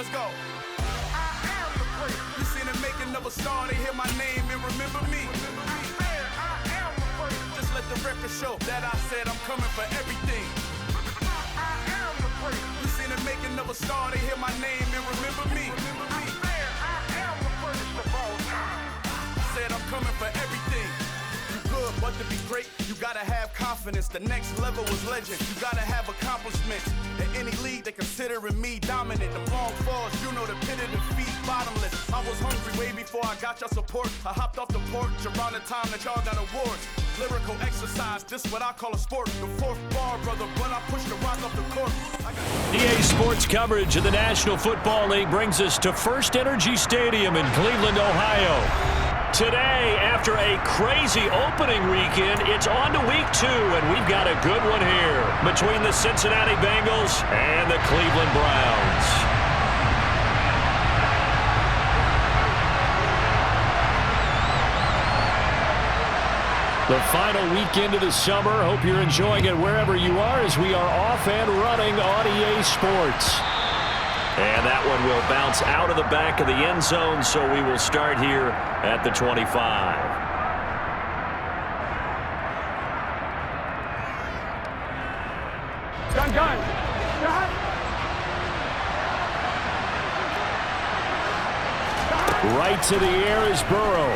Let's go. I am the great. You seen the making of a star, they hear my name and remember me. I am the great. Just let the record show that I said I'm coming for everything. I am the great. You seen the making of a star, they hear my name and remember me. I am the greatest of all time. Said I'm coming for everything. Good, but to be great, you gotta have confidence. The next level was legend. You gotta have accomplishments. In any league, they considering me dominant. The long falls, you know the pit of defeat, bottomless. I was hungry way before I got your support. I hopped off the porch around the time that y'all got awards. Lyrical exercise, this what I call a sport. The fourth bar, brother, but I pushed the rock off the court. EA Sports coverage of the National Football League brings us to First Energy Stadium in Cleveland, Ohio. Today, after a crazy opening weekend, it's on to week 2, and we've got a good one here between the Cincinnati Bengals and the Cleveland Browns. The final weekend of the summer. Hope you're enjoying it wherever you are as we are off and running on EA Sports. And that one will bounce out of the back of the end zone, so we will start here at the 25. Gun. Right to the air is Burrow.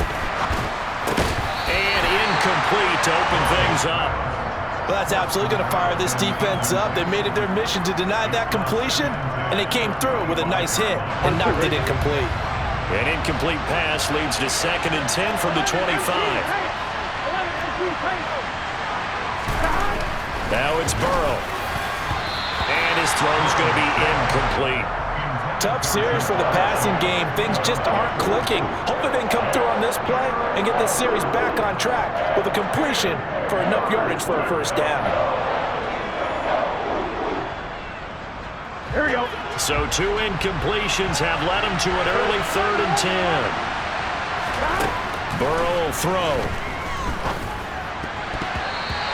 And incomplete to open things up. Well, that's absolutely going to fire this defense up. They made it their mission to deny that completion, and they came through with a nice hit and knocked it incomplete. An incomplete pass leads to 2nd and 10 from the 25. Now it's Burrow. And his throw's going to be incomplete. Tough series for the passing game. Things just aren't clicking. Hopefully they can come through on this play and get this series back on track with a completion for enough yardage for a first down. Here we go. So 2 incompletions have led him to an early 3rd and 10. Burrow will throw.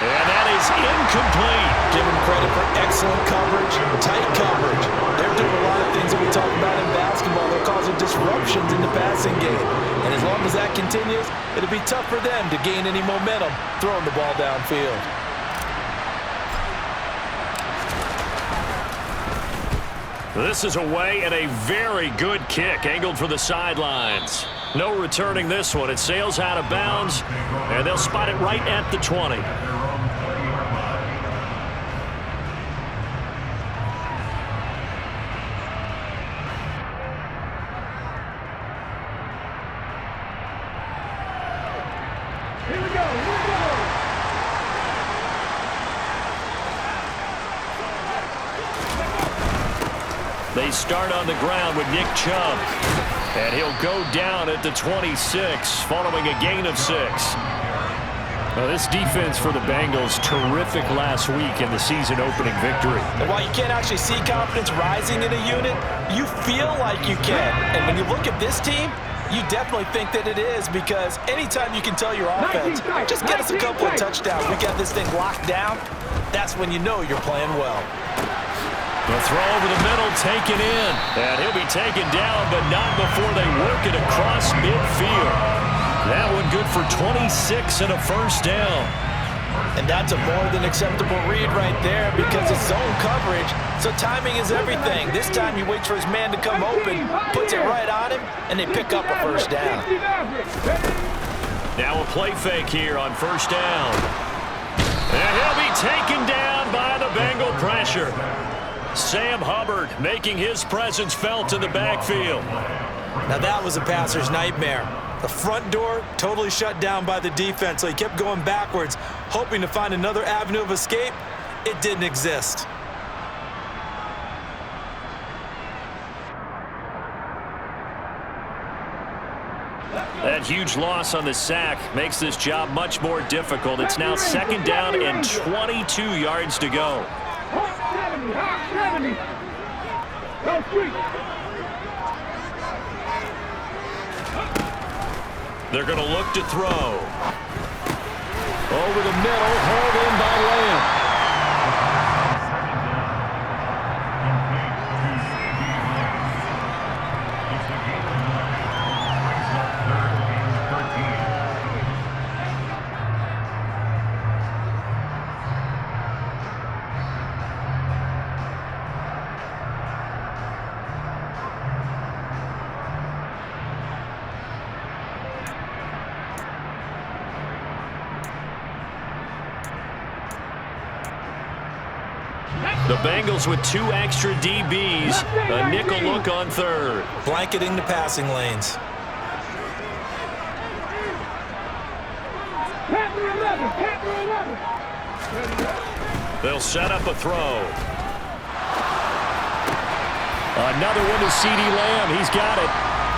And that is incomplete. Give him credit for excellent coverage, tight coverage. They're doing a lot of things that we talk about in basketball. They're causing disruptions in the passing game. And as long as that continues, it'll be tough for them to gain any momentum throwing the ball downfield. This is away and a very good kick angled for the sidelines. No returning this one. It sails out of bounds, and they'll spot it right at the 20. Here we go. They start on the ground with Nick Chubb. And he'll go down at the 26 following a gain of 6. Now, this defense for the Bengals, terrific last week in the season-opening victory. And while you can't actually see confidence rising in a unit, you feel like you can. And when you look at this team, you definitely think that it is, because anytime you can tell your offense, just get us a couple of touchdowns, we got this thing locked down, that's when you know you're playing well. The throw over the middle, taken in. And he'll be taken down, but not before they work it across midfield. That one good for 26 and a first down. And that's a more than acceptable read right there, because it's zone coverage, so timing is everything. This time he waits for his man to come open, puts it right on him, and they pick up a first down. Now a play fake here on first down. And he'll be taken down by the Bengal pressure. Sam Hubbard making his presence felt in the backfield. Now that was a passer's nightmare. The front door totally shut down by the defense, so he kept going backwards, hoping to find another avenue of escape. It didn't exist. That huge loss on the sack makes this job much more difficult. It's now 2nd down and 22 yards to go. They're going to look to throw. Over the middle, hauled in by Lamb. The Bengals with 2 extra DBs, a nickel look on third. Blanketing the passing lanes. They'll set up a throw. Another one to CeeDee Lamb. He's got it.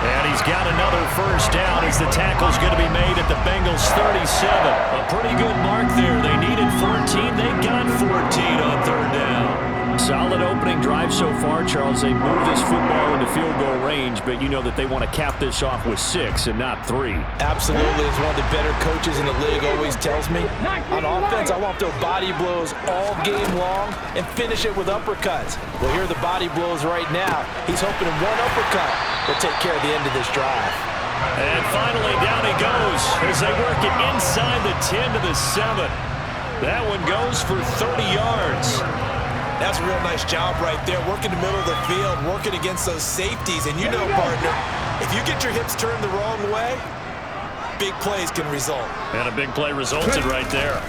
And he's got another first down as the tackle's going to be made at the Bengals 37. A pretty good mark there. They needed 14. They got 14 on third down. Solid opening drive so far, Charles. They moved this football into field goal range, but you know that they want to cap this off with 6 and not 3. Absolutely. As one of the better coaches in the league always tells me, on offense, I want those body blows all game long and finish it with uppercuts. Well, here are the body blows right now. He's hoping in one uppercut will take care of the end of this drive. And finally, down he goes as they work it inside the 10 to the 7. That one goes for 30 yards. That's a real nice job right there, working the middle of the field, working against those safeties. And you know, partner, if you get your hips turned the wrong way, big plays can result. And a big play resulted right there.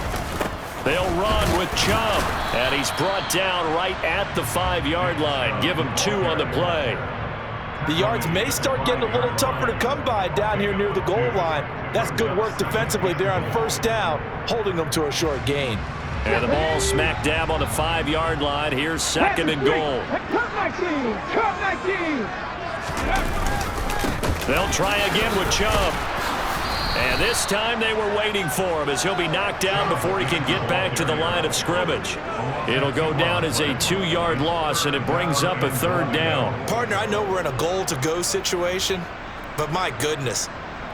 They'll run with Chubb, and he's brought down right at the 5-yard line. Give him 2 on the play. The yards may start getting a little tougher to come by down here near the goal line. That's good work defensively there on first down, holding them to a short gain. And the ball smack dab on the 5-yard line. Here's 2nd and goal. They'll try again with Chubb. And this time they were waiting for him as he'll be knocked down before he can get back to the line of scrimmage. It'll go down as a 2-yard loss, and it brings up a 3rd down. Partner, I know we're in a goal-to-go situation, but my goodness,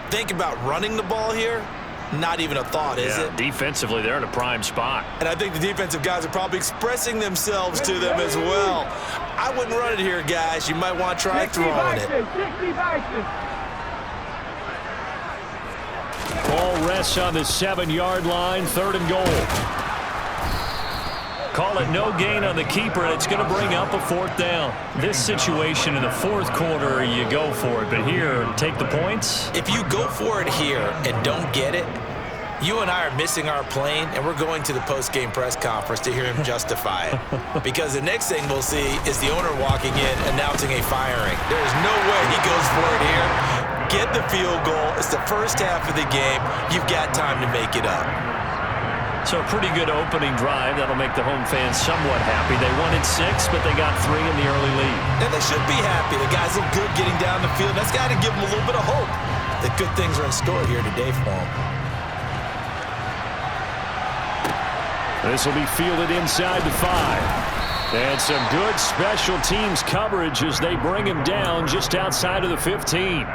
think about running the ball here. Not even a thought, is it? Defensively, they're in a prime spot. And I think the defensive guys are probably expressing themselves to them as well. I wouldn't run it here, guys. You might want to try throwing it. Ball rests on the 7-yard line, 3rd and goal. Call it no gain on the keeper, and it's going to bring up a 4th down. This situation in the 4th quarter, you go for it. But here, take the points. If you go for it here and don't get it, you and I are missing our plane, and we're going to the post-game press conference to hear him justify it. Because the next thing we'll see is the owner walking in announcing a firing. There's no way he goes for it here. Get the field goal. It's the first half of the game. You've got time to make it up. So a pretty good opening drive. That'll make the home fans somewhat happy. They wanted 6, but they got 3 in the early lead. And they should be happy. The guys look good getting down the field. That's got to give them a little bit of hope that good things are in store here today for them. This will be fielded inside the 5. And some good special teams coverage as they bring him down just outside of the 15.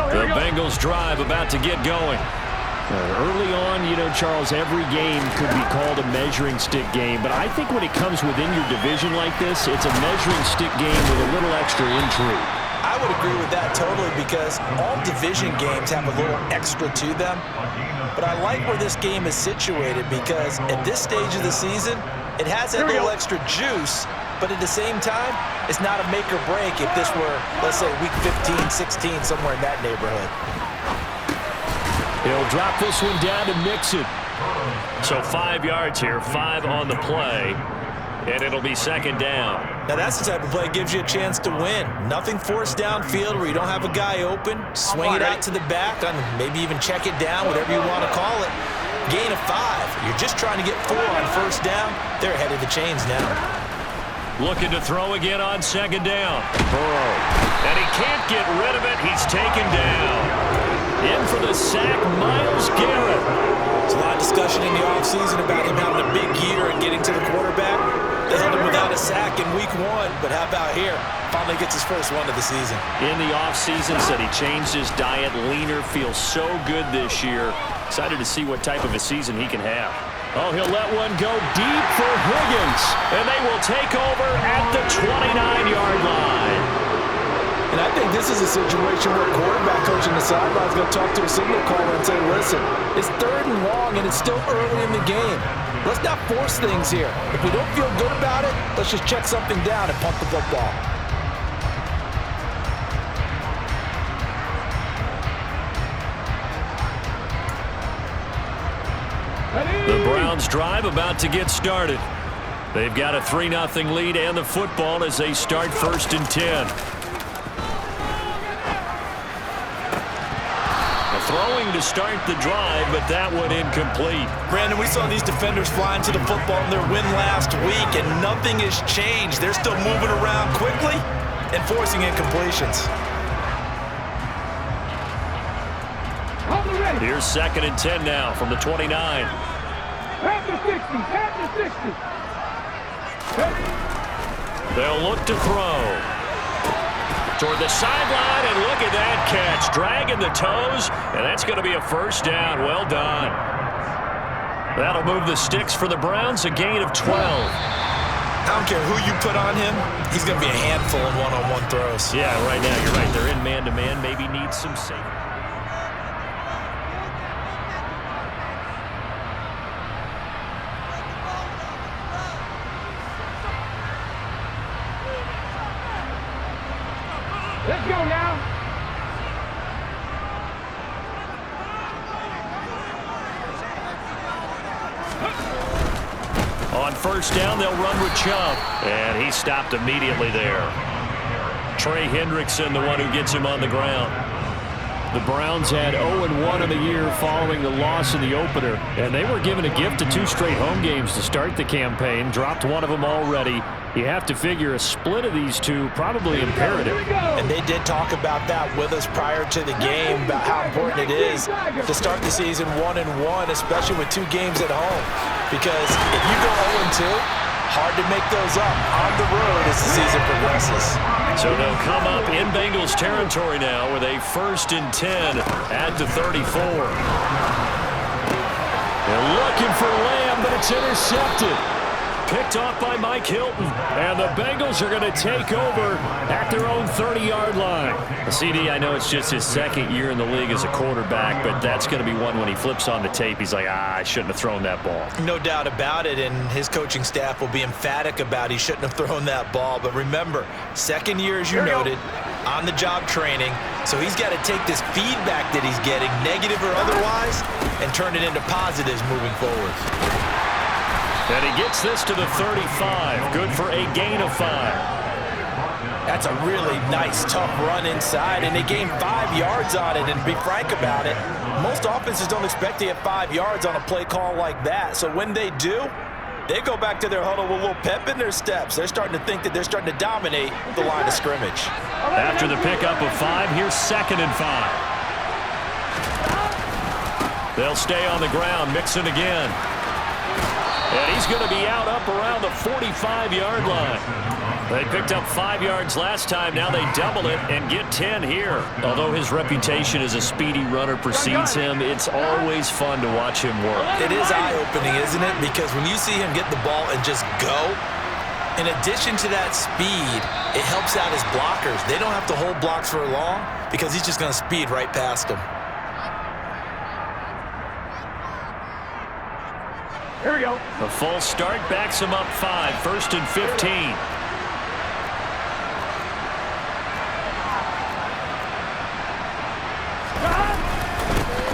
The Bengals drive about to get going. Early on, you know, Charles, every game could be called a measuring stick game. But I think when it comes within your division like this, it's a measuring stick game with a little extra intrigue. I would agree with that totally because all division games have a little extra to them. But I like where this game is situated because at this stage of the season, it has that little extra juice. But at the same time, it's not a make or break if this were, let's say, week 15, 16, somewhere in that neighborhood. He'll drop this one down to Mixon. So 5 yards here, 5 on the play, and it'll be 2nd down. Now that's the type of play that gives you a chance to win. Nothing forced downfield where you don't have a guy open. Swing it out to the back, and maybe even check it down, whatever you want to call it. Gain of 5. You're just trying to get 4 on first down. They're ahead of the chains now. Looking to throw again on 2nd down. Burrow. And he can't get rid of it. He's taken down. In for the sack, Myles Garrett. There's a lot of discussion in the offseason about him having a big year and getting to the quarterback. They held him without a sack in week 1, but how about here? Finally gets his first one of the season. In the offseason, said he changed his diet, leaner, feels so good this year. Excited to see what type of a season he can have. Oh, he'll let one go deep for Higgins, and they will take over at the 29-yard line. And I think this is a situation where quarterback coach on the sideline is going to talk to a signal caller and say, listen, it's 3rd and long, and it's still early in the game. Let's not force things here. If we don't feel good about it, let's just check something down and punt the football. The Browns drive about to get started. They've got a 3-0 lead and the football as they start 1st and 10. Throwing to start the drive, but that one incomplete. Brandon, we saw these defenders flying to the football in their win last week, and nothing has changed. They're still moving around quickly and forcing incompletions. Here's 2nd and 10 now from the 29. At the 60, at the 60. They'll look to throw. Toward the sideline, and look at that catch. Dragging the toes, and that's going to be a 1st down. Well done. That'll move the sticks for the Browns, a gain of 12. I don't care who you put on him. He's going to be a handful in one-on-one throws. Yeah, right now, you're right. They're in man-to-man. Maybe needs some safety. Let's go now. On 1st down, they'll run with Chubb. And he stopped immediately there. Trey Hendrickson, the one who gets him on the ground. The Browns had 0-1 in the year following the loss in the opener. And they were given a gift of 2 straight home games to start the campaign. Dropped one of them already. You have to figure a split of these two probably imperative. And they did talk about that with us prior to the game, about how important it is to start the season 1-1, especially with 2 games at home. Because if you go 0-2, hard to make those up on the road as the season progresses. So they'll come up in Bengals territory now with a 1st and 10 at the 34. They're looking for Lamb, but it's intercepted. Picked off by Mike Hilton. And the Bengals are going to take over at their own 30-yard line. CD, I know it's just his 2nd year in the league as a quarterback, but that's going to be one when he flips on the tape. He's like, I shouldn't have thrown that ball. No doubt about it, and his coaching staff will be emphatic about he shouldn't have thrown that ball. But remember, 2nd year, as you noted, on-the-job training. So he's got to take this feedback that he's getting, negative or otherwise, and turn it into positives moving forward. And he gets this to the 35. Good for a gain of 5. That's a really nice, tough run inside, and they gained 5 yards on it. And to be frank about it, most offenses don't expect to get 5 yards on a play call like that. So when they do, they go back to their huddle with a little pep in their steps. They're starting to think that they're starting to dominate the line of scrimmage. After the pickup of 5, here's 2nd and 5. They'll stay on the ground, Mixon again. And he's going to be out up around the 45-yard line. They picked up 5 yards last time. Now they double it and get 10 here. Although his reputation as a speedy runner precedes him, it's always fun to watch him work. It is eye-opening, isn't it? Because when you see him get the ball and just go, in addition to that speed, it helps out his blockers. They don't have to hold blocks for long because he's just going to speed right past them. Here we go. The full start backs him up 5, 1st and 15.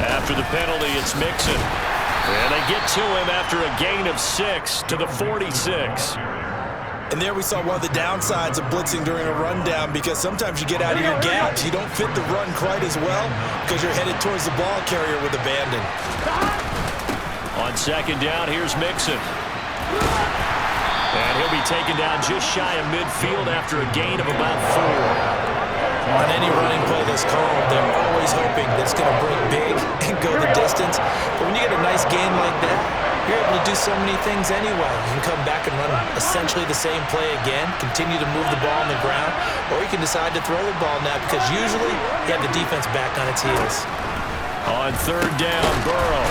After the penalty, it's Mixon. And they get to him after a gain of 6 to the 46. And there we saw one of the downsides of blitzing during a rundown, because sometimes you get out of your gaps. You don't fit the run quite as well because you're headed towards the ball carrier with abandon. On 2nd down, here's Mixon. And he'll be taken down just shy of midfield after a gain of about 4. On any running play that's called, they're always hoping that it's going to break big and go the distance. But when you get a nice gain like that, you're able to do so many things anyway. You can come back and run essentially the same play again, continue to move the ball on the ground, or you can decide to throw the ball now because usually you have the defense back on its heels. On 3rd down, Burrow.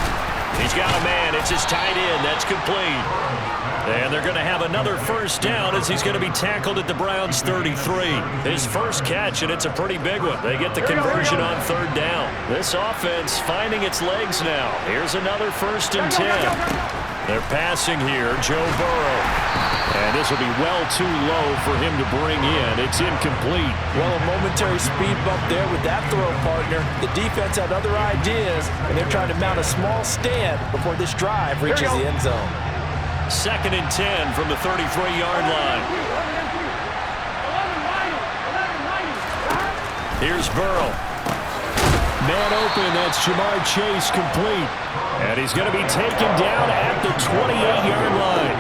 He's got a man. It's his tight end. That's complete. And they're going to have another 1st down as he's going to be tackled at the Browns' 33. His first catch, and it's a pretty big one. They get the conversion on 3rd down. This offense finding its legs now. Here's another 1st and 10. They're passing here. Joe Burrow. And this will be well too low for him to bring in. It's incomplete. Well, a momentary speed bump there with that throw, partner. The defense had other ideas, and they're trying to mount a small stand before this drive reaches the end zone. 2nd and 10 from the 33-yard line. Here's Burrow. Man open, that's Jamar Chase complete. And he's going to be taken down at the 28-yard line.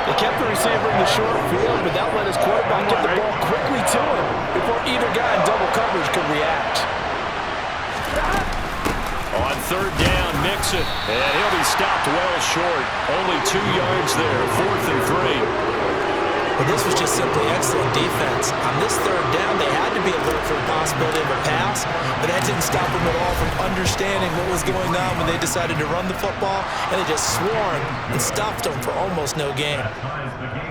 They kept the receiver in the short field, but that let his quarterback get the ball quickly to him before either guy in double coverage could react. On 3rd down, Mixon, and he'll be stopped well short. Only 2 yards there, 4th and 3. But this was just simply excellent defense. On this 3rd down, they had to be alert for the possibility of a pass, but that didn't stop them at all from understanding what was going on when they decided to run the football, and they just swarmed and stopped them for almost no gain.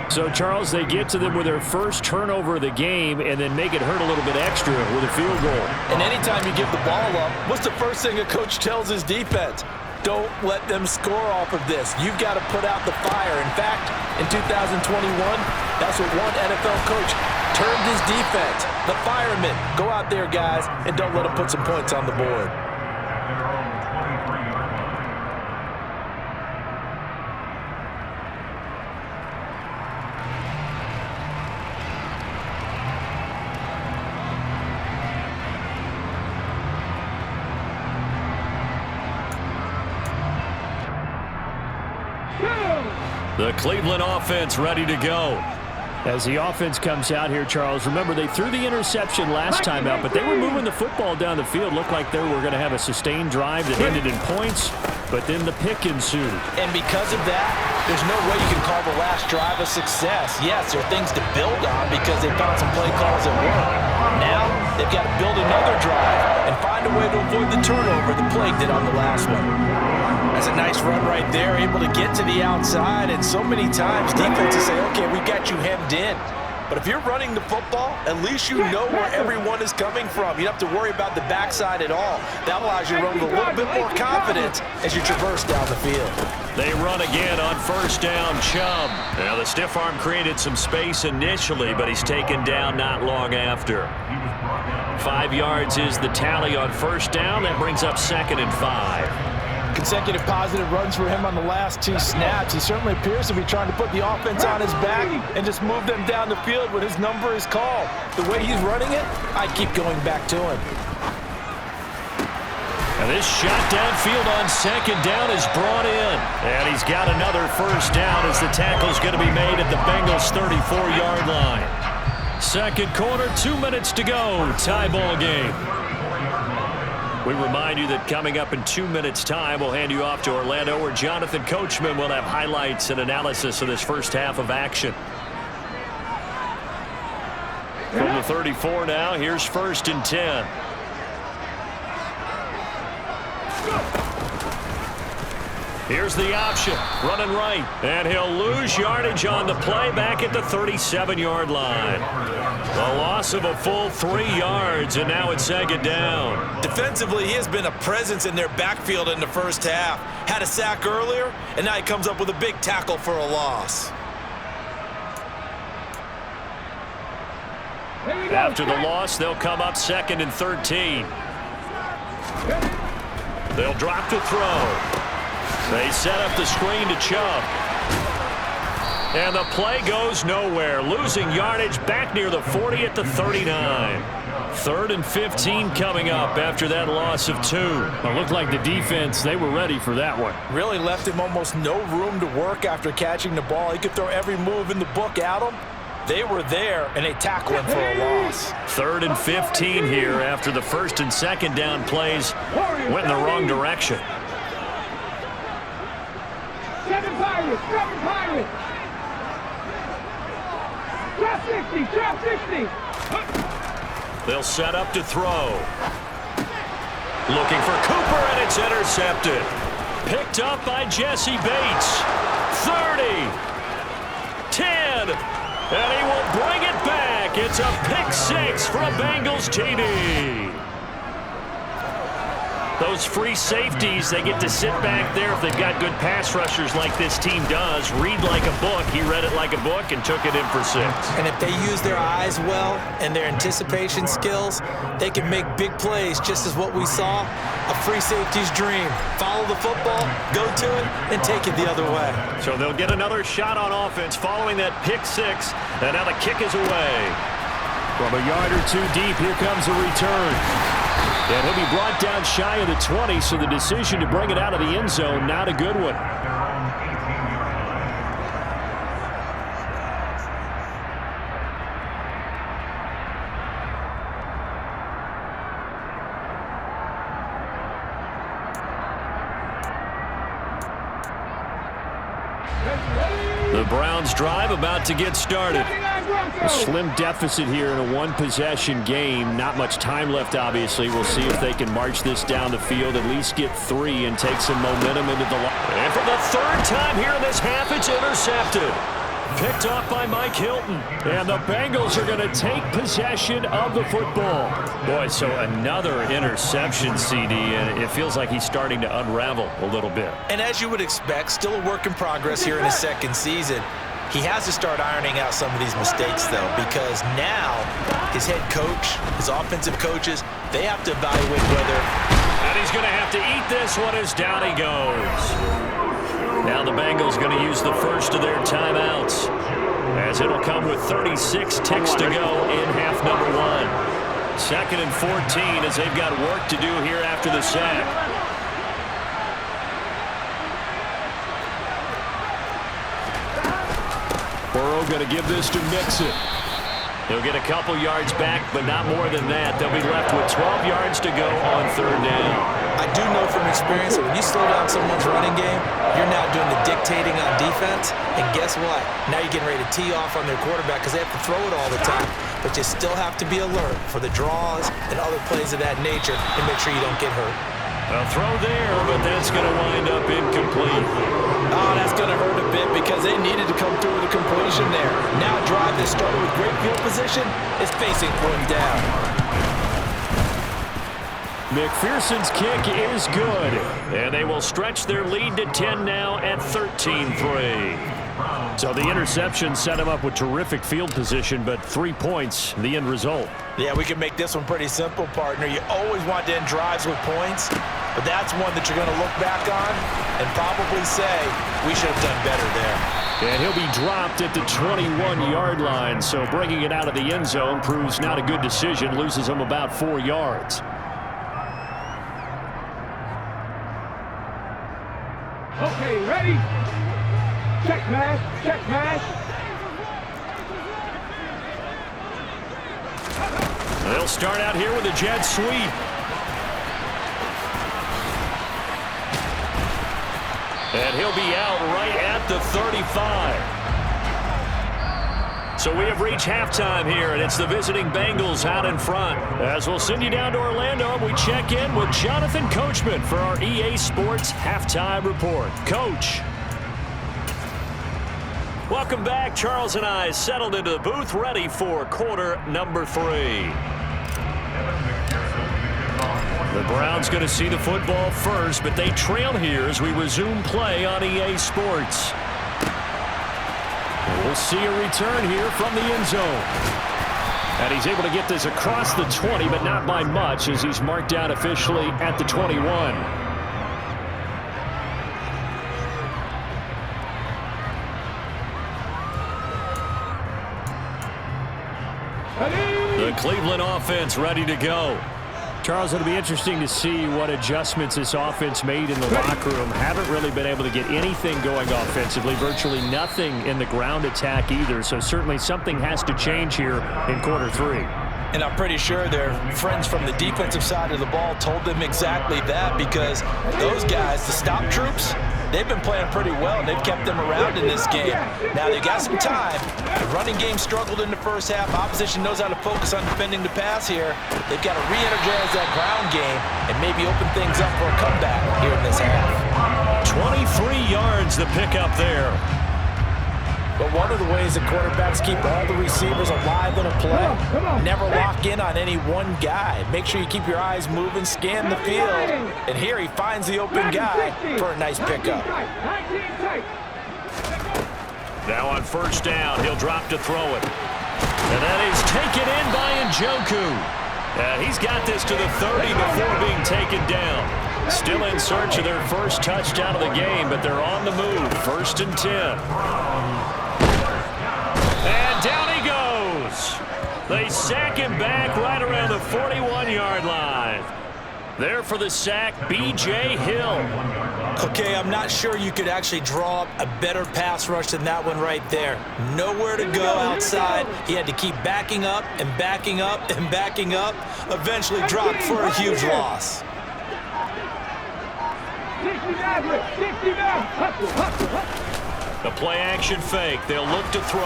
So, Charles, they get to them with their first turnover of the game and then make it hurt a little bit extra with a field goal. And anytime you give the ball up, what's the first thing a coach tells his defense? Don't let them score off of this. You've got to put out the fire. In fact, in 2021, that's what one NFL coach termed his defense. The firemen. Go out there, guys, and don't let them put some points on the board. The Cleveland offense ready to go. As the offense comes out here, Charles, remember they threw the interception last time out, but they were moving the football down the field. Looked like they were going to have a sustained drive that ended in points, but then the pick ensued. And because of that, there's no way you can call the last drive a success. Yes, there are things to build on because they found some play calls that work. Now, they've got to build another drive and find a way to avoid the turnover the play did on the last one. That's a nice run right there, able to get to the outside, and so many times defenses say, okay, we got you hemmed in. But if you're running the football, at least you know where everyone is coming from. You don't have to worry about the backside at all. That allows you to run with a little bit more confidence as you traverse down the field. They run again on 1st down, Chubb. Now, the stiff arm created some space initially, but he's taken down not long after. 5 yards is the tally on 1st down. That brings up 2nd and 5. Consecutive positive runs for him on the last 2 snaps. He certainly appears to be trying to put the offense on his back and just move them down the field when his number is called. The way he's running it, I keep going back to him. And this shot downfield on 2nd down is brought in. And he's got another 1st down as the tackle's going to be made at the Bengals' 34-yard line. 2nd quarter, 2 minutes to go. Tie ball game. We remind you that coming up in 2 minutes' time, we'll hand you off to Orlando, where Jonathan Coachman will have highlights and analysis of this first half of action. From the 34 now, here's 1st and 10. Here's the option, running right, and he'll lose yardage on the play back at the 37-yard line. The loss of a full 3 yards, and now it's 2nd down. Defensively, he has been a presence in their backfield in the first half. Had a sack earlier, and now he comes up with a big tackle for a loss. After the loss, they'll come up 2nd and 13. They'll drop to throw. They set up the screen to Chubb. And the play goes nowhere. Losing yardage back near the 40 at the 39. 3rd and 15 coming up after that loss of 2. It looked like the defense, they were ready for that one. Really left him almost no room to work after catching the ball. He could throw every move in the book at him. They were there, and they tackled him for a loss. 3rd and 15 here after the 1st and 2nd down plays went in the wrong direction. 7 Pirates, 7 Pirates. Drop 60, drop 60. They'll set up to throw. Looking for Cooper, and it's intercepted. Picked up by Jesse Bates. 30. 10. And he will bring it back. It's a pick 6 for a Bengals TD. Those free safeties, they get to sit back there if they've got good pass rushers like this team does. Read like a book. He read it like a book and took it in for 6. And if they use their eyes well and their anticipation skills, they can make big plays, just as what we saw, a free safety's dream. Follow the football, go to it, and take it the other way. So they'll get another shot on offense following that pick 6, and now the kick is away. From a yard or 2 deep, here comes a return. And he'll be brought down shy of the 20, so the decision to bring it out of the end zone, not a good one. The Browns drive about to get started. A slim deficit here in a one-possession game. Not much time left, obviously. We'll see if they can march this down the field, at least get 3 and take some momentum into the line. And for the 3rd time here in this half, it's intercepted. Picked off by Mike Hilton. And the Bengals are going to take possession of the football. Boy, so another interception, CD, and it feels like he's starting to unravel a little bit. And as you would expect, still a work in progress here in his 2nd season. He has to start ironing out some of these mistakes, though, because now his head coach, his offensive coaches, they have to evaluate whether... And he's going to have to eat this one as down he goes. Now the Bengals going to use the first of their timeouts, as it'll come with 36 ticks to go in half number 1. 2nd and 14 as they've got work to do here after the sack. Burrow going to give this to Mixon. He'll get a couple yards back, but not more than that. They'll be left with 12 yards to go on 3rd down. I do know from experience that when you slow down someone's running game, you're now doing the dictating on defense. And guess what? Now you're getting ready to tee off on their quarterback because they have to throw it all the time. But you still have to be alert for the draws and other plays of that nature and make sure you don't get hurt. A throw there, but that's going to wind up incomplete. Oh, that's going to hurt a bit because they needed to come through with a completion there. Now a drive that started with great field position is facing 4th down. McPherson's kick is good, and they will stretch their lead to 10 now at 13-3. So the interception set him up with terrific field position, but 3 points, the end result. Yeah, we can make this one pretty simple, partner. You always want to end drives with points, but that's one that you're going to look back on and probably say, we should have done better there. And he'll be dropped at the 21-yard line, so bringing it out of the end zone proves not a good decision, loses him about 4 yards. Okay, ready? Check pass, check pass. They'll start out here with a jet sweep. And he'll be out right at the 35. So we have reached halftime here, and it's the visiting Bengals out in front. As we'll send you down to Orlando, we check in with Jonathan Coachman for our EA Sports Halftime Report. Coach. Welcome back. Charles and I settled into the booth, ready for quarter number 3. The Browns going to see the football first, but they trail here as we resume play on EA Sports. We'll see a return here from the end zone. And he's able to get this across the 20, but not by much, as he's marked down officially at the 21. The Cleveland offense ready to go. Charles, it'll be interesting to see what adjustments this offense made in the locker room. Haven't really been able to get anything going offensively, virtually nothing in the ground attack either, so certainly something has to change here in quarter 3. And I'm pretty sure their friends from the defensive side of the ball told them exactly that, because those guys, the stop troops, they've been playing pretty well, and they've kept them around in this game. Now, they got some time. The running game struggled in the first half. Opposition knows how to focus on defending the pass here. They've got to re-energize that ground game and maybe open things up for a comeback here in this half. 23 yards the pickup there. But one of the ways that quarterbacks keep all the receivers alive in a play, never lock in on any one guy. Make sure you keep your eyes moving, scan the field. And here he finds the open guy for a nice pickup. Now on first down, he'll drop to throw it. And that is taken in by Njoku. He's got this to the 30 before being taken down. Still in search of their first touchdown of the game, but they're on the move. 1st and 10. And down he goes. They sack him back right around the 41-yard line. There for the sack, B.J. Hill. Okay, I'm not sure you could actually draw up a better pass rush than that one right there. Nowhere to go outside. He had to keep backing up and backing up and backing up. Eventually dropped for a huge loss. The play-action fake. They'll look to throw.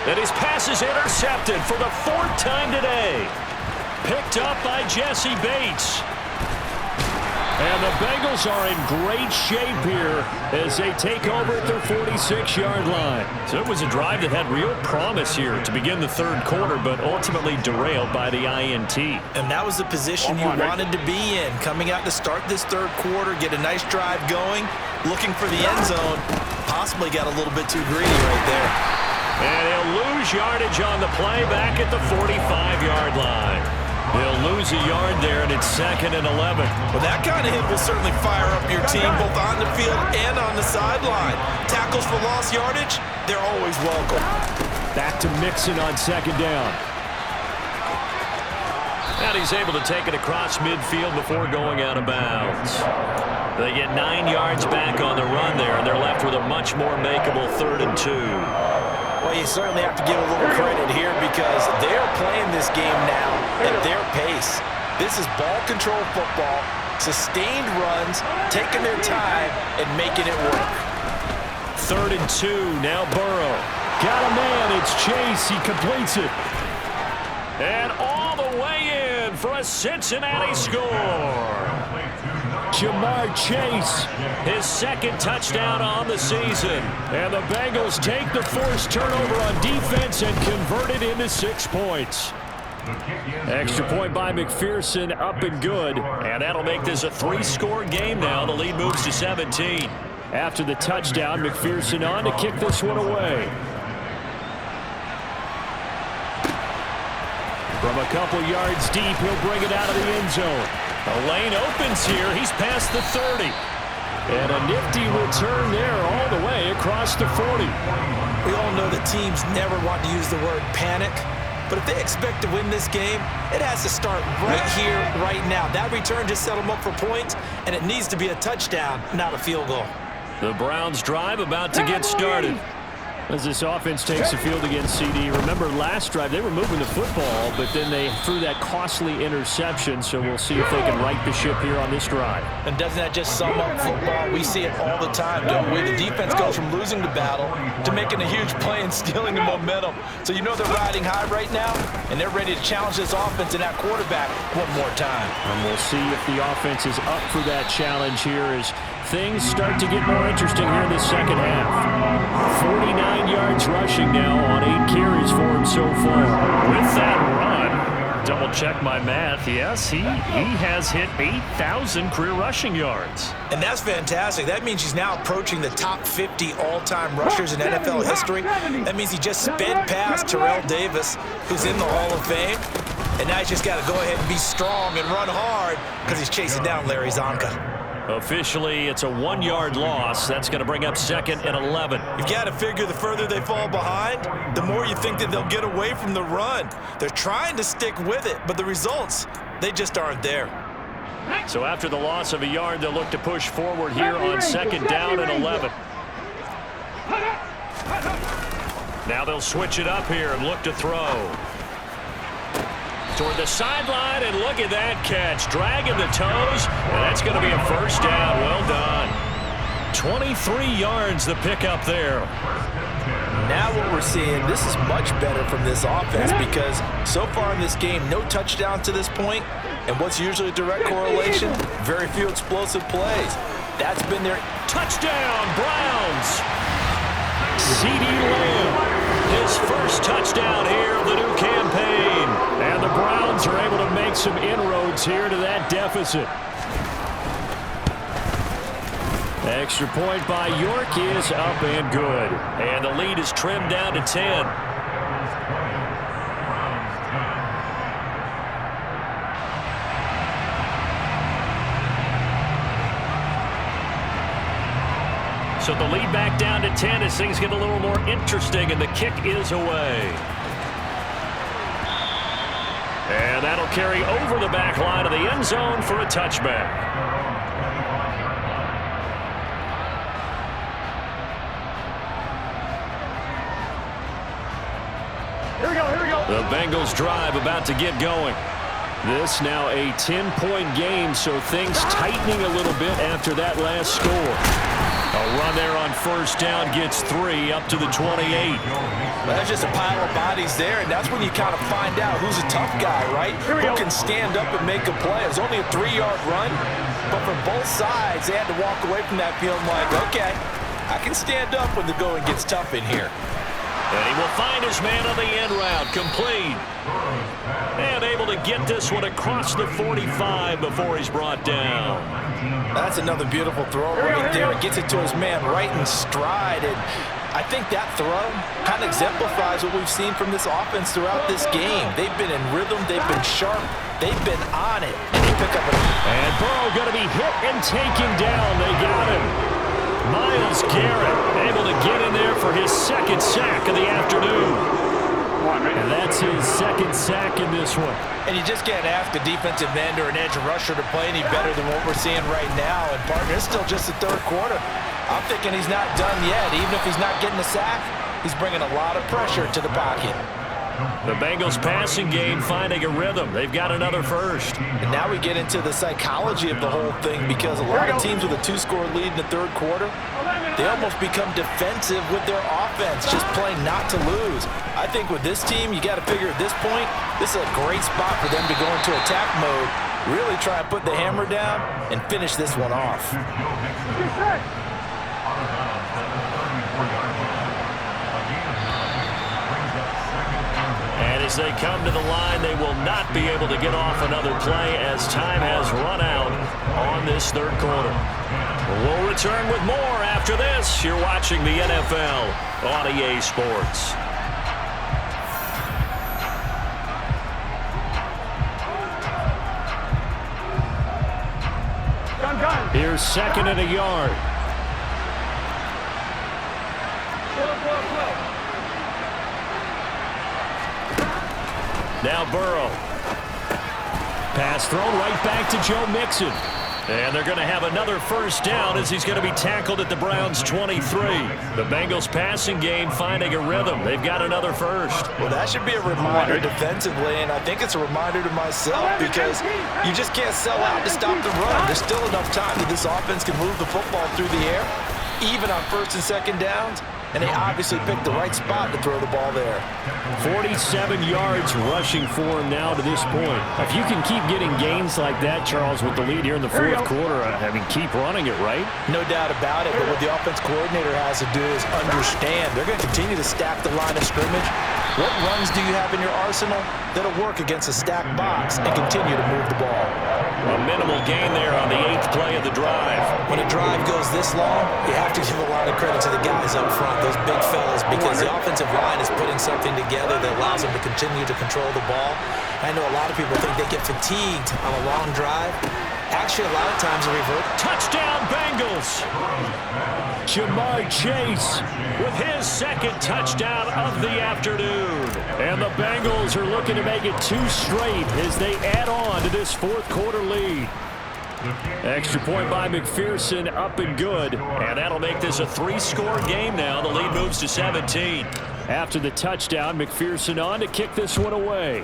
And his pass is intercepted for the 4th time today. Picked up by Jesse Bates. And the Bengals are in great shape here as they take over at their 46-yard line. So it was a drive that had real promise here to begin the 3rd quarter, but ultimately derailed by the INT. And that was the position you wanted to be in. Coming out to start this 3rd quarter, get a nice drive going, looking for the end zone. Possibly got a little bit too greedy right there. And he'll lose yardage on the play back at the 45-yard line. He'll lose a yard there, and it's 2nd and 11. Well, that kind of hit will certainly fire up your team, both on the field and on the sideline. Tackles for lost yardage, they're always welcome. Back to Mixon on 2nd down. And he's able to take it across midfield before going out of bounds. They get 9 yards back on the run there, and they're left with a much more makeable 3rd and 2. Well, you certainly have to give a little credit here because they're playing this game now at their pace. This is ball control football, sustained runs, taking their time, and making it work. 3rd and 2, now Burrow. Got a man, it's Chase, he completes it. And all the way in for a Cincinnati score. Jamar Chase, his 2nd touchdown on the season. And the Bengals take the forced turnover on defense and convert it into 6 points. Extra point by McPherson, up and good. And that'll make this a 3-score game now. The lead moves to 17. After the touchdown, McPherson on to kick this one away. From a couple yards deep, he'll bring it out of the end zone. The lane opens here. He's past the 30. And a nifty return there all the way across the 40. We all know that teams never want to use the word panic. But if they expect to win this game, it has to start right here, right now. That return just set them up for points, and it needs to be a touchdown, not a field goal. The Browns drive about to get started. As this offense takes the field against CD. Remember last drive, they were moving the football, but then they threw that costly interception, so we'll see if they can right the ship here on this drive. And doesn't that just sum up football? We see it all the time, don't we? The defense goes from losing the battle to making a huge play and stealing the momentum. So you know they're riding high right now, and they're ready to challenge this offense and that quarterback one more time. And we'll see if the offense is up for that challenge here as things start to get more interesting here in the 2nd half. 49 yards rushing now on 8 carries for him so far. With that run, double check my math, yes, he has hit 8,000 career rushing yards. And that's fantastic. That means he's now approaching the top 50 all-time rushers in NFL history. That means he just sped past Terrell Davis, who's in the Hall of Fame. And now he's just got to go ahead and be strong and run hard because he's chasing down Larry Zonka. Officially, it's a 1-yard loss. That's going to bring up 2nd and 11. You've got to figure the further they fall behind, the more you think that they'll get away from the run. They're trying to stick with it, but the results, they just aren't there. So after the loss of a yard, they'll look to push forward here on 2nd down and 11. Now they'll switch it up here and look to throw. Toward the sideline, and look at that catch. Dragging the toes, and that's going to be a 1st down. Well done. 23 yards the pickup there. Now what we're seeing, this is much better from this offense because so far in this game, no touchdowns to this point, and what's usually a direct correlation, very few explosive plays. That's been their touchdown, Browns. CeeDee Lamb, his first touchdown here of the new campaign. And the Browns are able to make some inroads here to that deficit. Extra point by York is up and good. And the lead is trimmed down to 10. So the lead back down to 10 as things get a little more interesting, and the kick is away. And that'll carry over the back line of the end zone for a touchback. Here we go. The Bengals drive about to get going. This now a 10-point game, so things tightening a little bit after that last score. A run there on first down gets 3 up to the 28. Well, that's just a pile of bodies there, and that's when you kind of find out who's a tough guy, right? Who can stand up and make a play. It was only a 3-yard run, but for both sides, they had to walk away from that feeling like, okay, I can stand up when the going gets tough in here. And he will find his man on the end route, complete. And able to get this one across the 45 before he's brought down. That's another beautiful throw right there. It gets it to his man right in stride. And I think that throw kind of exemplifies what we've seen from this offense throughout this game. They've been in rhythm. They've been sharp. They've been on it. And they pick up a... And Burrow going to be hit and taken down. They got him. Myles Garrett able to get in there for his second sack of the afternoon. And that's his second sack in this one. And you just can't ask a defensive end or an edge rusher to play any better than what we're seeing right now. And, partner, it's still just the third quarter. I'm thinking he's not done yet. Even if he's not getting a sack, he's bringing a lot of pressure to the pocket. The Bengals passing game finding a rhythm. They've got another first. And now we get into the psychology of the whole thing, because a lot of teams with a 2-score lead in the third quarter, they almost become defensive with their offense, just playing not to lose. I think with this team, you got to figure at this point, this is a great spot for them to go into attack mode, really try and put the hammer down and finish this one off. And as they come to the line, they will not be able to get off another play as time has run out on this third quarter. We'll return with more after this. You're watching the NFL on EA Sports. Here's second and a yard. Now Burrow. Pass thrown right back to Joe Mixon. And they're going to have another first down as he's going to be tackled at the Browns' 23. The Bengals passing game finding a rhythm. They've got another first. Well, that should be a reminder defensively, and I think it's a reminder to myself, because you just can't sell out to stop the run. There's still enough time that this offense can move the football through the air, even on first and second downs. And they obviously picked the right spot to throw the ball there. 47 yards rushing for him now to this point. If you can keep getting gains like that, Charles, with the lead here in the fourth quarter, I mean, keep running it, right? No doubt about it, but what the offense coordinator has to do is understand they're going to continue to stack the line of scrimmage. What runs do you have in your arsenal that'll work against a stacked box and continue to move the ball? A minimal gain there on the 8th play of the drive. When a drive goes this long, you have to give a lot of credit to the guys up front, those big fellas, because the offensive line is putting something together that allows them to continue to control the ball. I know a lot of people think they get fatigued on a long drive. Actually, a lot of times they revert. Touchdown, Bengals! Jamar Chase with his second touchdown of the afternoon. And the Bengals are looking to make it 2 straight as they add on to this fourth quarter lead. Extra point by McPherson, up and good. And that'll make this a 3-score game now. The lead moves to 17. After the touchdown, McPherson on to kick this one away.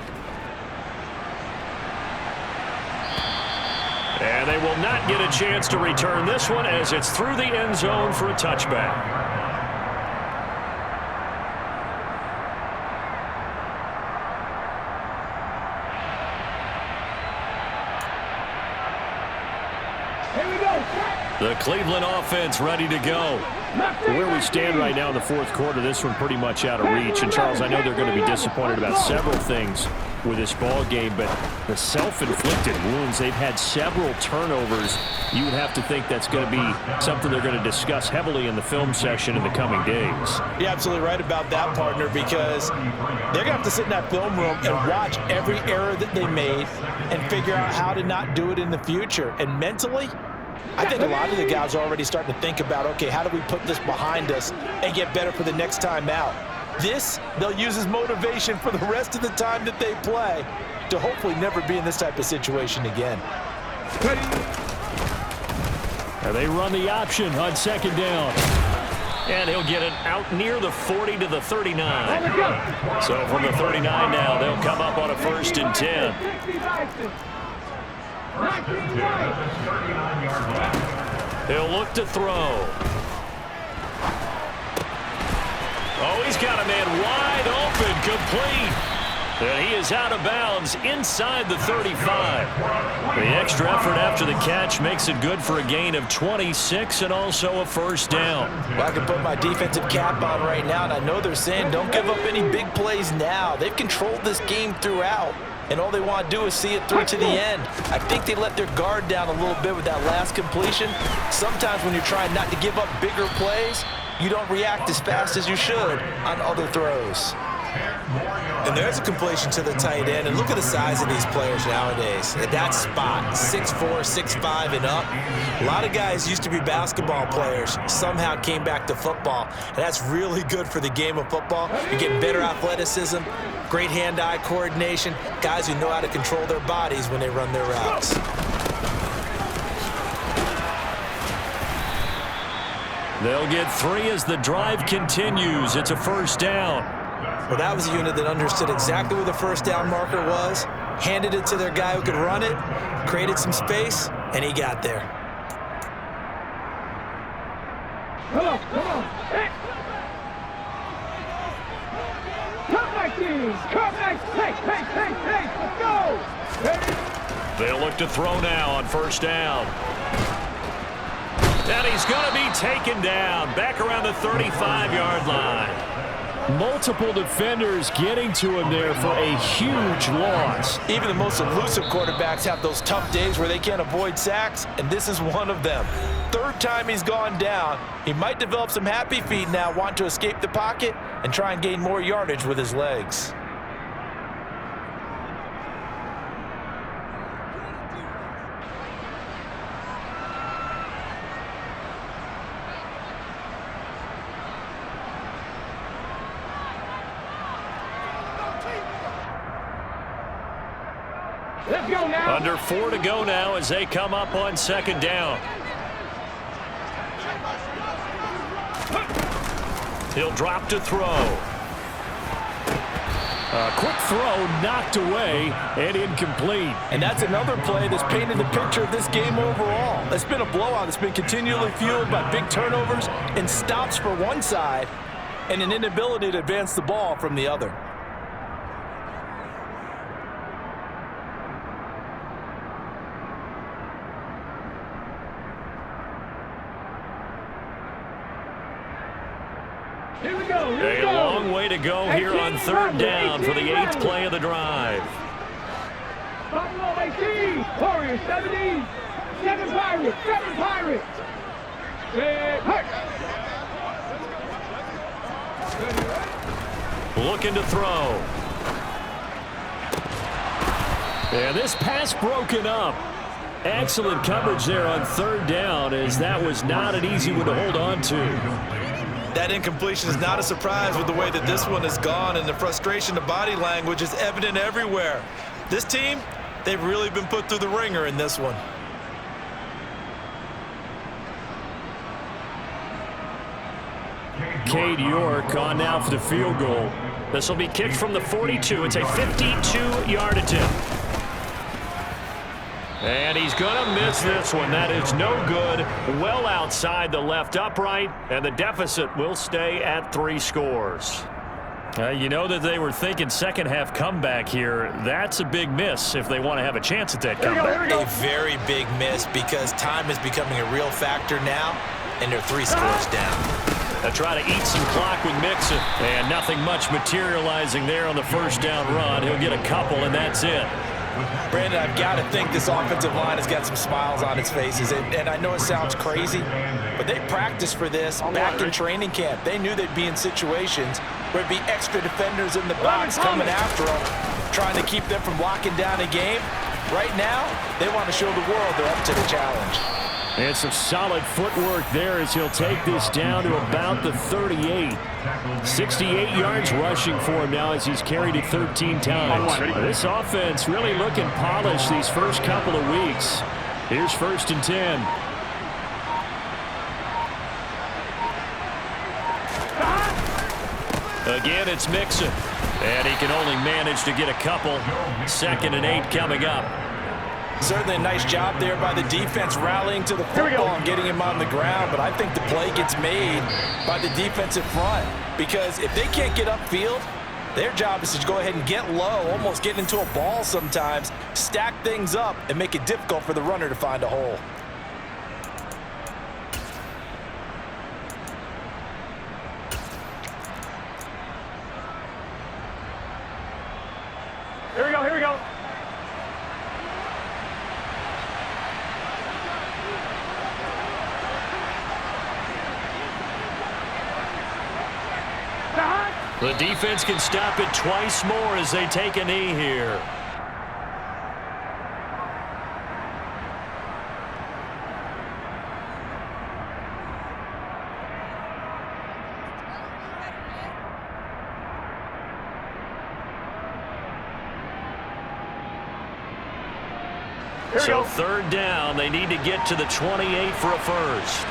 And they will not get a chance to return this one as it's through the end zone for a touchback. Here we go. The Cleveland offense ready to go. Where we stand right now in the fourth quarter, this one pretty much out of reach. And, Charles, I know they're going to be disappointed about several things with this ball game, but the self-inflicted wounds, they've had several turnovers. You would have to think that's going to be something they're going to discuss heavily in the film session in the coming days. You're absolutely right about that, partner, because they're going to have to sit in that film room and watch every error that they made and figure out how to not do it in the future. And mentally, I think a lot of the guys are already starting to think about, okay, how do we put this behind us and get better for the next time out? This, they'll use as motivation for the rest of the time that they play to hopefully never be in this type of situation again. And they run the option on second down. And he'll get it out near the 40 to the 39. So from the 39 now, they'll come up on a 1st and 10. He'll look to throw. Oh, he's got a man wide open, complete. And he is out of bounds inside the 35. The extra effort after the catch makes it good for a gain of 26 and also a 1st down. Well, I can put my defensive cap on right now, and I know they're saying don't give up any big plays now. They've controlled this game throughout, and all they want to do is see it through to the end. I think they let their guard down a little bit with that last completion. Sometimes when you're trying not to give up bigger plays, you don't react as fast as you should on other throws. And there's a completion to the tight end. And look at the size of these players nowadays. At that spot, 6'4", 6'5", and up. A lot of guys used to be basketball players, somehow came back to football. And that's really good for the game of football. You get better athleticism, great hand-eye coordination, guys who know how to control their bodies when they run their routes. They'll get 3 as the drive continues. It's a 1st down. Well, that was a unit that understood exactly where the 1st down marker was, handed it to their guy who could run it, created some space, and he got there. Come on. Hey. Come back, teams. Come back. Hey. Let's go. Hey. They'll look to throw now on 1st down. And he's going to be taken down back around the 35-yard line. Multiple defenders getting to him there for a huge loss. Even the most elusive quarterbacks have those tough days where they can't avoid sacks, and this is one of them. 3rd time he's gone down. He might develop some happy feet now, want to escape the pocket and try and gain more yardage with his legs. Let's go now. Under 4 to go now as they come up on 2nd down. He'll drop to throw. A quick throw knocked away and incomplete. And that's another play that's painted the picture of this game overall. It's been a blowout. It's been continually fueled by big turnovers and stops for one side and an inability to advance the ball from the other. Here we go. A long way to go here on 3rd down for the 8th play of the drive. Buffalo 18, Warriors 17, 7 Pirates, 7 Pirates. Looking to throw. And this pass broken up. Excellent coverage there on 3rd down, as that was not an easy one to hold on to. That incompletion is not a surprise with the way that this one has gone, and the frustration of body language is evident everywhere. This team, they've really been put through the ringer in this one. Cade York on now for the field goal. This will be kicked from the 42. It's a 52-yard attempt. And he's going to miss this one. That is no good. Well outside the left upright, and the deficit will stay at 3 scores. You know that they were thinking second half comeback here. That's a big miss if they want to have a chance at that comeback. A very big miss, because time is becoming a real factor now. and they're 3 scores down. They'll try to eat some clock with Mixon. And nothing much materializing there on the first down run. He'll get a couple, and that's it. Brandon, I've got to think this offensive line has got some smiles on its faces. And I know it sounds crazy, but they practiced for this back in training camp. They knew they'd be in situations where it'd be extra defenders in the box coming after them, trying to keep them from locking down a game. Right now, they want to show the world they're up to the challenge. And some solid footwork there as he'll take this down to about the 38. 68 yards rushing for him now as he's carried it 13 times. This offense really looking polished these first couple of weeks. Here's 1st and 10. Again, it's Mixon. And he can only manage to get a couple. 2nd and 8 coming up. Certainly a nice job there by the defense rallying to the football and getting him on the ground, but I think the play gets made by the defensive front because if they can't get upfield, their job is to go ahead and get low, almost get into a ball sometimes, stack things up, and make it difficult for the runner to find a hole. Here we go, here we go. The defense can stop it twice more as they take a knee here. So 3rd down, they need to get to the 28 for a first.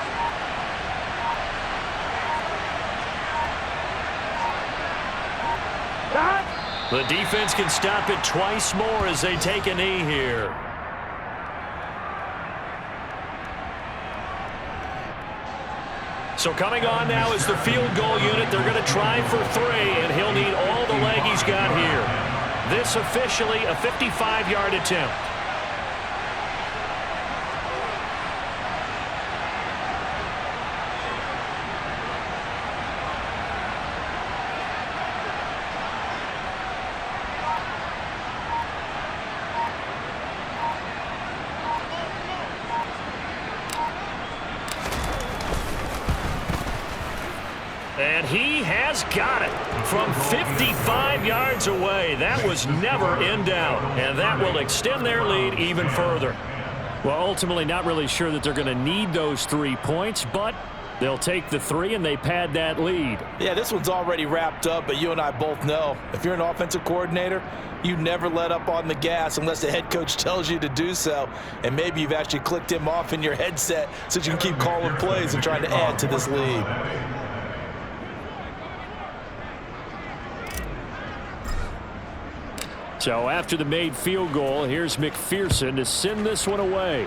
The defense can stop it twice more as they take a knee here. So coming on now is the field goal unit. They're going to try for 3, and he'll need all the leg he's got here. This officially a 55-yard attempt. And he has got it from 55 yards away. That was never in doubt, and that will extend their lead even further. Well, ultimately not really sure that they're going to need those 3 points, but they'll take the 3 and they pad that lead. Yeah, this one's already wrapped up, but you and I both know if you're an offensive coordinator, you never let up on the gas unless the head coach tells you to do so. And maybe you've actually clicked him off in your headset so you can keep calling plays and trying to add to this lead. So after the made field goal, here's McPherson to send this one away.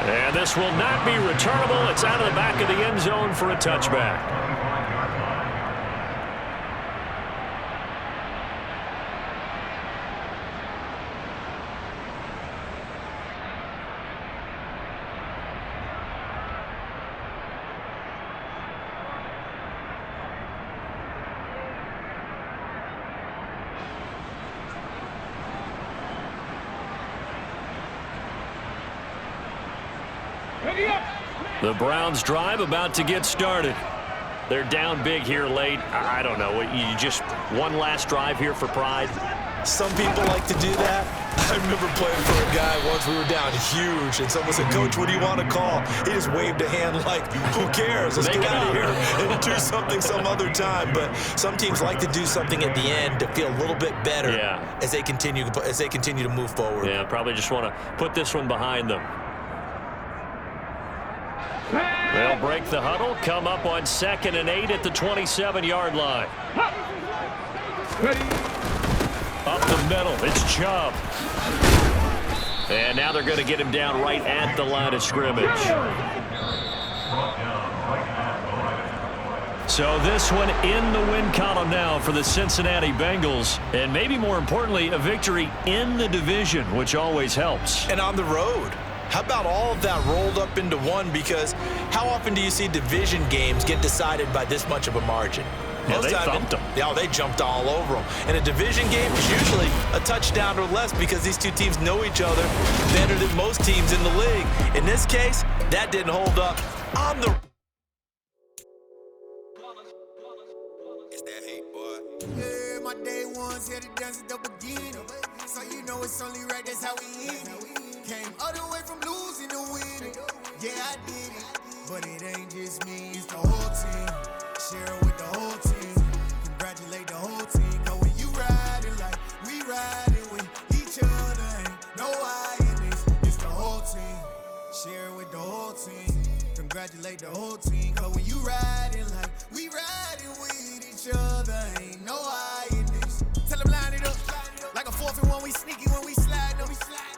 And this will not be returnable. It's out of the back of the end zone for a touchback. The Browns drive about to get started. They're down big here late. I don't know. You just one last drive here for pride? Some people like to do that. I remember playing for a guy once. We were down huge, and someone said, "Coach, what do you want to call?" He just waved a hand like, "Who cares? Let's get out of here and do something some other time." But some teams like to do something at the end to feel a little bit better as they continue to move forward. Yeah, probably just want to put this one behind them. They'll break the huddle, come up on 2nd and 8 at the 27-yard line. Up the middle, it's Chubb. And now they're going to get him down right at the line of scrimmage. So this one in the win column now for the Cincinnati Bengals. And maybe more importantly, a victory in the division, which always helps. And on the road. How about all of that rolled up into one? Because how often do you see division games get decided by this much of a margin? Yeah, they thumped them. Yeah, they jumped all over them. And a division game is usually a touchdown or less because these two teams know each other better than most teams in the league. In this case, that didn't hold up on the... It's that hate, boy. Yeah, my day ones here to dance at the beginning. So you know it's only right, that's how we end it. Came all the way from losing to winning. Yeah, I did it. But it ain't just me, it's the whole team. Share it with the whole team. Congratulate the whole team. Cause when you riding like we riding with each other, ain't no I in this. It's the whole team. Share it with the whole team. Congratulate the whole team. Cause when you riding like we riding with each other, ain't no I in this. Tell them line it up. Like a 4th and 1, we sneaky when we slide them.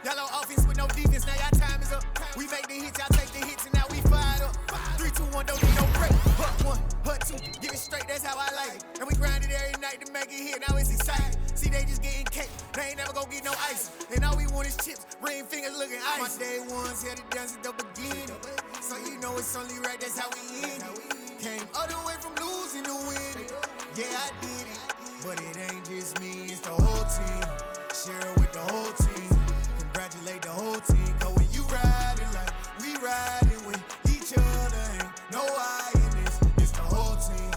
Yellow offense with no defense, now y'all time is up. We make the hits, y'all take the hits, and now we fired up. 3, 2, 1, don't need no break. Hut 1, hut 2, get it straight, that's how I like it. And we grind it every night to make it hit, now it's exciting. See, they just getting cake, they ain't never gonna get no ice. And all we want is chips, ring fingers looking ice. My day ones here to dance at the beginning. So you know it's only right, that's how we end it. Came all the way from losing to winning. Yeah, I did it. But it ain't just me, it's the whole team. Share it with the whole team. Congratulate the whole team. Cause when you riding like we riding with each other, ain't no I in this. It's the whole team.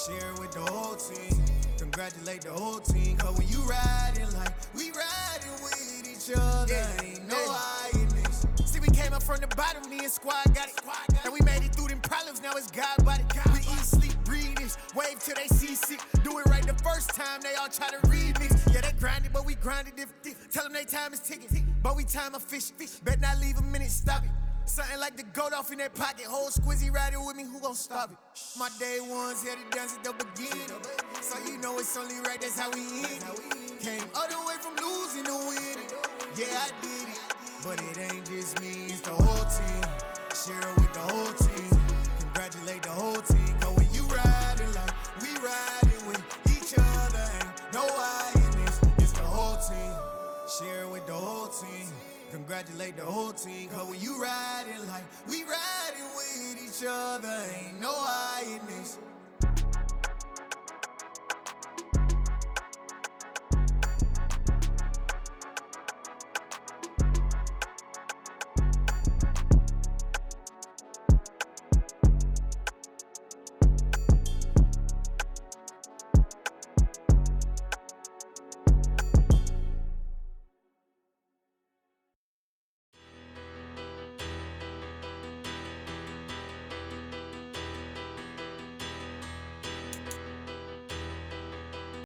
Share it with the whole team. Congratulate the whole team. Cause when you riding like we riding with each other, ain't no I in this. See, we came up from the bottom, me and squad got it. And we made it through them problems, now it's God body. We eat, sleep, breathe this. Wave till they see sick. Do it right the first time, they all try to remix. Yeah, they grinded, but we grinded different. Tell them they time is ticking, but we time efficient. Bet not leave a minute, stop it. Something like the goat off in that pocket. Whole squizzy riding with me, who gon' stop it? My day ones here to dance at the beginning. So you know it's only right, that's how we end it. Came all the way from losing to winning. Yeah, I did it. But it ain't just me, it's the whole team. Share it with the whole team. Congratulate the whole team. Cause when you riding like we riding with each other, ain't no I in this. It's the whole team. Share it with the whole team. Congratulate the whole team. Cause when you riding like we riding with each other, ain't no I in this.